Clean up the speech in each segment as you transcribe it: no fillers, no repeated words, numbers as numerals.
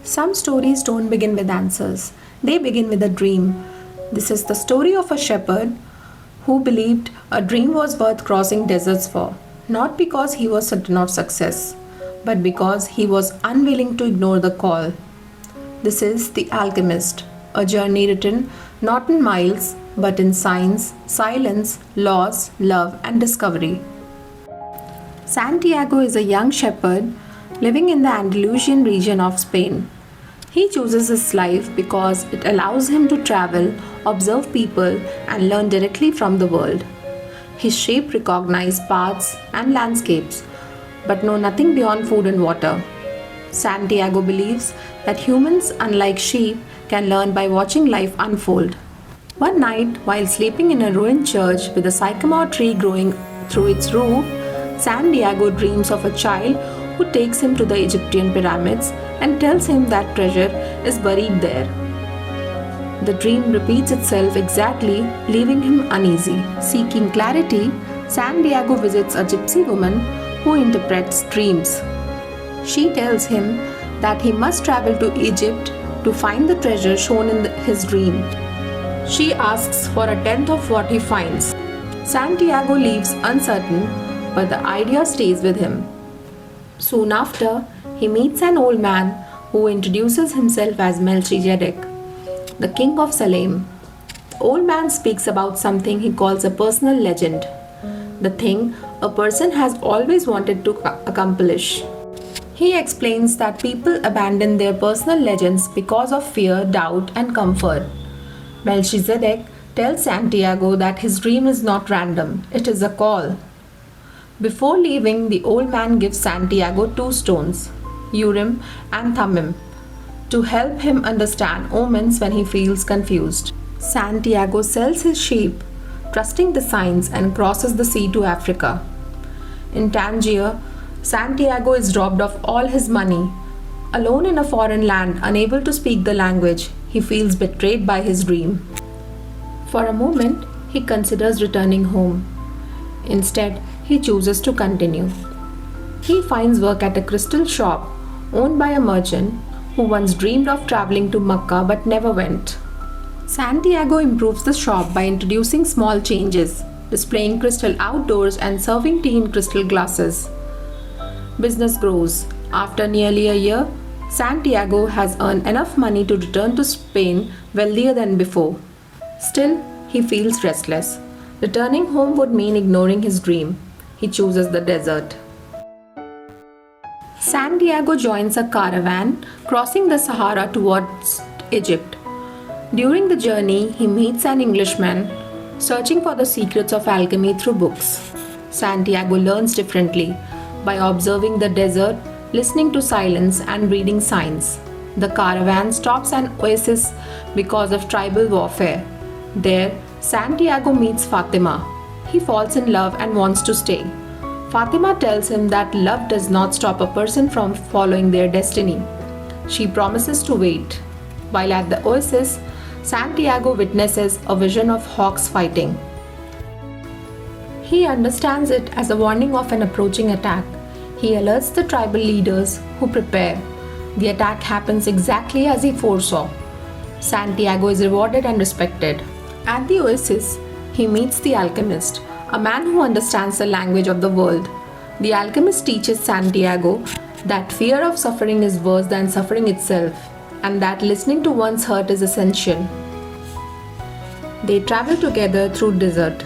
Some stories don't begin with answers, they begin with a dream. This is the story of a shepherd who believed a dream was worth crossing deserts for, not because he was certain of success, but because he was unwilling to ignore the call. This is The Alchemist, a journey written not in miles but in signs, silence, loss, love, and discovery. Santiago is a young shepherd living in the Andalusian region of Spain. He chooses this life because it allows him to travel, observe people, and learn directly from the world. His sheep recognize paths and landscapes, but know nothing beyond food and water. Santiago believes that humans, unlike sheep, can learn by watching life unfold. One night, while sleeping in a ruined church with a sycamore tree growing through its roof, Santiago dreams of a child who takes him to the Egyptian pyramids and tells him that treasure is buried there. The dream repeats itself exactly, leaving him uneasy. Seeking clarity, Santiago visits a gypsy woman who interprets dreams. She tells him that he must travel to Egypt to find the treasure shown in his dream. She asks for a tenth of what he finds. Santiago leaves uncertain, but the idea stays with him. Soon after, he meets an old man who introduces himself as Melchizedek, the king of Salem. The old man speaks about something he calls a personal legend, the thing a person has always wanted to accomplish. He explains that people abandon their personal legends because of fear, doubt, and comfort. Melchizedek tells Santiago that his dream is not random, it is a call. Before leaving, the old man gives Santiago two stones, Urim and Thummim, to help him understand omens when he feels confused. Santiago sells his sheep, trusting the signs, and crosses the sea to Africa. In Tangier, Santiago is robbed of all his money. Alone in a foreign land, unable to speak the language, he feels betrayed by his dream. For a moment, he considers returning home. Instead, he chooses to continue. He finds work at a crystal shop owned by a merchant who once dreamed of traveling to Mecca but never went. Santiago improves the shop by introducing small changes, displaying crystal outdoors and serving tea in crystal glasses. Business grows. After nearly a year, Santiago has earned enough money to return to Spain wealthier than before. Still, he feels restless. Returning home would mean ignoring his dream. He chooses the desert. Santiago joins a caravan crossing the Sahara towards Egypt. During the journey, he meets an Englishman searching for the secrets of alchemy through books. Santiago learns differently by observing the desert, listening to silence, and reading signs. The caravan stops an oasis because of tribal warfare. There, Santiago meets Fatima. He falls in love and wants to stay. Fatima tells him that love does not stop a person from following their destiny. She promises to wait. While at the oasis, Santiago witnesses a vision of hawks fighting. He understands it as a warning of an approaching attack. He alerts the tribal leaders who prepare. The attack happens exactly as he foresaw. Santiago is rewarded and respected. At the oasis, he meets the alchemist, a man who understands the language of the world. The alchemist teaches Santiago that fear of suffering is worse than suffering itself, and that listening to one's hurt is essential. They travel together through desert.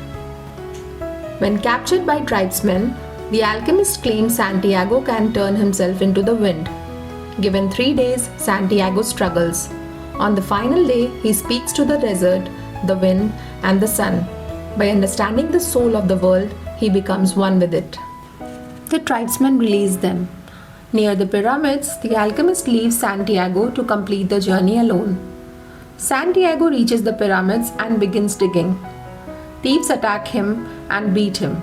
When captured by tribesmen, the alchemist claims Santiago can turn himself into the wind. Given 3 days, Santiago struggles. On the final day, he speaks to the desert, the wind, and the sun. By understanding the soul of the world, he becomes one with it. The tribesmen release them. Near the pyramids, the alchemist leaves Santiago to complete the journey alone. Santiago reaches the pyramids and begins digging. Thieves attack him and beat him.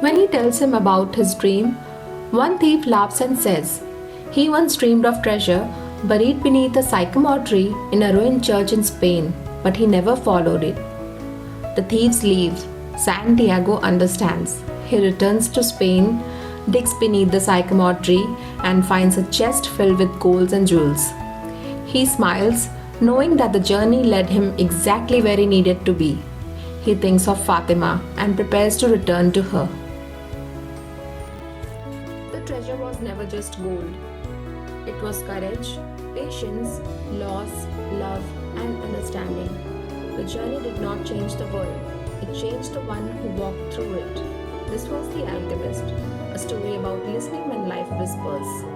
When he tells him about his dream, one thief laughs and says, he once dreamed of treasure buried beneath a sycamore tree in a ruined church in Spain, but he never followed it. The thieves leave. Santiago understands. He returns to Spain, digs beneath the sycamore tree, and finds a chest filled with golds and jewels. He smiles, knowing that the journey led him exactly where he needed to be. He thinks of Fatima and prepares to return to her. The treasure was never just gold. It was courage, patience, loss, love, and understanding. The journey did not change the world, it changed the one who walked through it. This was The Alchemist, a story about listening when life whispers.